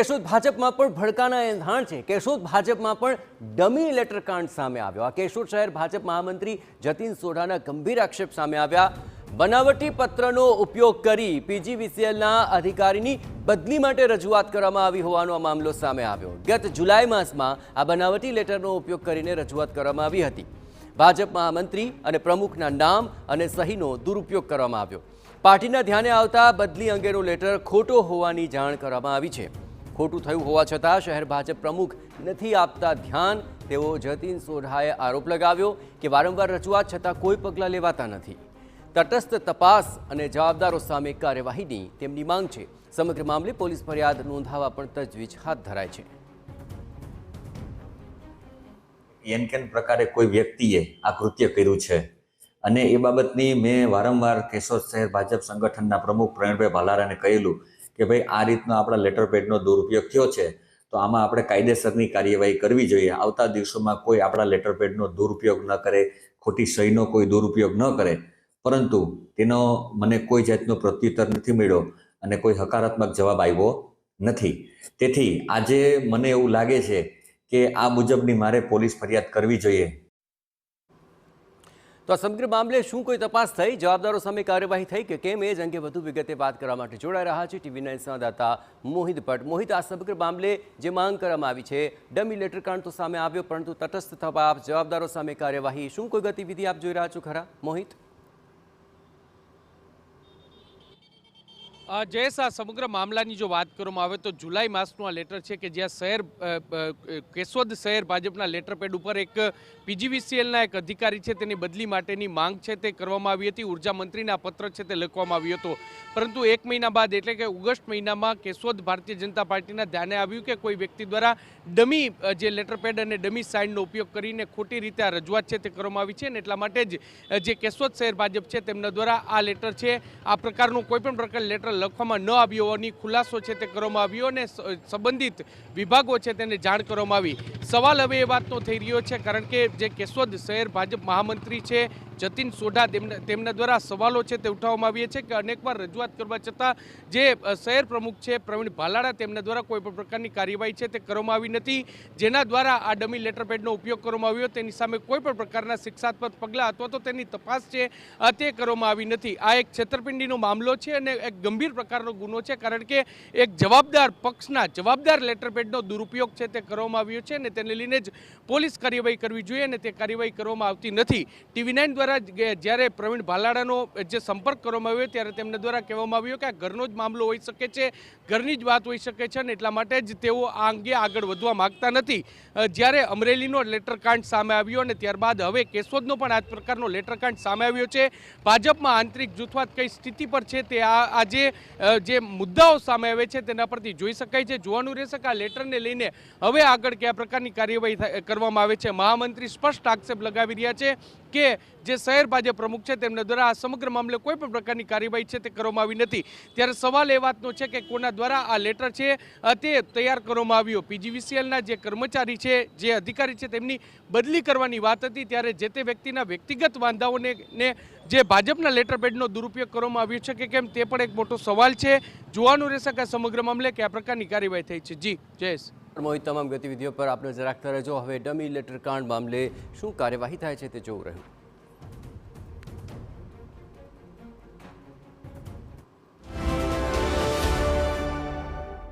કેશોદ ભાજપમાં પણ ભડકાના એંધાણ છે। કેશોદ ભાજપમાં પણ ડમી લેટર કાંડ સામે આવ્યો। આ કેશોદ શહેર ભાજપ મહામંત્રી જતીન સોઢાના ગંભીર આક્ષેપ સામે આવ્યા। બનાવટી પત્રનો ઉપયોગ કરી પીજીવીસીએલના અધિકારીની બદલી માટે રજૂઆત કરવામાં આવી હોવાનો આ મામલો સામે આવ્યો। ગત જુલાઈ માસમાં આ બનાવટી લેટરનો ઉપયોગ કરીને રજૂઆત કરવામાં આવી હતી। ભાજપ મહામંત્રી અને પ્રમુખના નામ અને સહીનો દુરુપયોગ કરવામાં આવ્યો। પાર્ટીના ધ્યાને આવતા બદલી અંગેનો લેટર ખોટો હોવાની જાણ કરવામાં આવી છે। ખોટું થયું હોવા છતાં શહેર ભાજપ પ્રમુખ નથી આપતા ધ્યાન તેવો જતીન સોઢાએ આરોપ લગાવ્યો કે વારંવાર રજૂઆત છતાં કોઈ પગલાં લેવાતા નથી। તટસ્થ તપાસ અને જવાબદારો સામે કાર્યવાહીની તેમની માંગ છે। સમગ્ર મામલે પોલીસ ફરિયાદ નોંધાવવા પણ તજવીજ હાથ ધરાય છે। એનકેન પ્રકારે કોઈ વ્યક્તિએ આ કૃત્ય કર્યું છે અને એ બાબતની મેં વારંવાર કેશોદ શહેર ભાજપ સંગઠનના પ્રમુખ પ્રવીણભાઈ ભાલારાને કહેલું કે ભાઈ આ રીતનો આપણા લેટર પેડનો દુરુપયોગ થયો છે તો આમાં આપણે કાયદેસરની કાર્યવાહી કરવી જોઈએ। આવતા દિવસોમાં કોઈ આપણા લેટર પેડનો દુરુપયોગ ન કરે, ખોટી સહીનો કોઈ દુરુપયોગ ન કરે, પરંતુ તેનો મને કોઈ જાતનો પ્રત્યુત્તર નથી મળ્યો અને કોઈ હકારાત્મક જવાબ આવ્યો નથી। તેથી આજે મને એવું લાગે છે કે આ મુજબની મારે પોલીસ ફરિયાદ કરવી જોઈએ। તો આ સમગ્ર મામલે શું કોઈ તપાસ થઈ, જવાબદારો સામે કાર્યવાહી થઈ કે કેમ, એ જ અંગે વધુ વિગતે વાત કરવા માટે જોડાઈ રહ્યા છે TV9 સંવાદદાતા મોહિત ભટ્ટ। મોહિત, આ સમગ્ર મામલે જે માંગ કરવામાં આવી છે, ડમી લેટર કાંડ તો સામે આવ્યો, પરંતુ તટસ્થ તપાસ, જવાબદારો સામે કાર્યવાહી, શું કોઈ ગતિવિધિ આપ જોઈ રહ્યા છો ખરા મોહિત? જયેશ, આ સમગ્ર મામલાની જો વાત કરવામાં આવે તો જુલાઈ માસનું આ લેટર છે કે જ્યાં કેશોદ શહેર ભાજપના લેટર પેડ ઉપર એક પીજીવીસીએલના એક અધિકારી છે તેની બદલી માટેની માંગ છે તે કરવામાં આવી હતી। ઉર્જા મંત્રીને આ પત્ર છે તે લખવામાં આવ્યો હતો, પરંતુ એક મહિના બાદ એટલે કે ઓગસ્ટ મહિનામાં કેશોદ ભારતીય જનતા પાર્ટીના ધ્યાને આવ્યું કે કોઈ વ્યક્તિ દ્વારા ડમી જે લેટર પેડ અને ડમી સાઇનનો ઉપયોગ કરીને ખોટી રીતે આ રજૂઆત છે તે કરવામાં આવી છે, અને એટલા માટે જ જે કેશોદ શહેર ભાજપ છે તેમના દ્વારા આ લેટર છે, આ પ્રકારનું કોઈપણ પ્રકાર લેટર લખવામાં ન આવ્યો હોવાની ખુલાસો છે તે કરવામાં આવ્યો અને સંબંધિત વિભાગો છે તેને જાણ કરવામાં આવી। સવાલ હવે એ વાતનો થઈ રહ્યો છે કારણ કે જે કેશોદ શહેર ભાજપ મહામંત્રી છે જતીન સોઢા તેમના દ્વારા સવાલો છે તે ઉઠાવવામાં આવ્યા છે કે અનેકવાર રજૂઆત કરવા છતાં જે શહેર પ્રમુખ છે પ્રવીણ ભાલારા તેમના દ્વારા કોઈ પણ પ્રકારની કાર્યવાહી છે તે કરવામાં આવી નથી, જેના દ્વારા આ ડમી લેટર પેડનો ઉપયોગ કરવામાં આવ્યો તેની સામે કોઈ પણ પ્રકારના શિક્ષાત્મક પગલાં અથવા તો તેની તપાસ છે તે કરવામાં આવી નથી। આ એક છેતરપિંડીનો મામલો છે અને એક ગંભીર પ્રકારનો ગુનો છે, કારણ કે એક જવાબદાર પક્ષના જવાબદાર લેટર પેડનો દુરુપયોગ છે તે કરવામાં આવ્યો છે અને તેને લઈને જ પોલીસ કાર્યવાહી કરવી જોઈએ અને તે કાર્યવાહી કરવામાં આવતી નથી। TV9 દ્વારા જ્યારે પ્રવીણ ભાલારાનો જે સંપર્ક કરવામાં આવ્યો ત્યારે તેમના દ્વારા કહેવામાં આવ્યું કે આ ઘરનો જ મામલો હોઈ શકે છે, ઘરની જ વાત હોઈ શકે છે અને એટલા માટે જ તેઓ આ અંગે આગળ વધવા માંગતા નથી। જ્યારે અમરેલીનો લેટર કાંડ સામે આવ્યો અને ત્યારબાદ હવે કેશોદનો પણ આ પ્રકારનો લેટર કાંડ સામે આવ્યો છે, ભાજપમાં આંતરિક જૂથવાદ કઈ સ્થિતિ પર છે તે આજે જે મુદ્દાઓ સામે આવે છે તેના પરથી જોઈ શકાય છે। જોવાનું રહેશે કે આ લેટરને લઈને હવે આગળ કયા પ્રકારની કાર્યવાહી કરવામાં આવે છે। મહામંત્રી સ્પષ્ટ આક્ષેપ લગાવી રહ્યા છે કે જે શહેર ભાજપ પ્રમુખ છે તેમના દ્વારા આ સમગ્ર મામલે કોઈ પણ પ્રકારની કાર્યવાહી છે તે કરવામાં આવી નથી। ત્યારે સવાલ એ વાતનો છે કે કોના દ્વારા આ લેટર છે તે તૈયાર કરવામાં આવ્યો। પીજીવીસીએલના જે કર્મચારી છે, જે અધિકારી છે, તેમની બદલી કરવાની વાત હતી ત્યારે જે તે વ્યક્તિના વ્યક્તિગત વાંધાઓને જે ભાજપના લેટર પેડનો દુરુપયોગ કરવામાં આવ્યો છે કે કેમ, તે પણ એક મોટો સવાલ છે। જોવાનું રહેશે કે સમગ્ર મામલે કયા પ્રકારની કાર્યવાહી થઈ છે। જી જયેશ, મોહિત, તમામ ગતિવિધિઓ પર આપણે નજર રાખતા રહેજો। હવે ડમી લેટર કાંડ મામલે શું કાર્યવાહી થાય છે તે જોવું રહ્યું।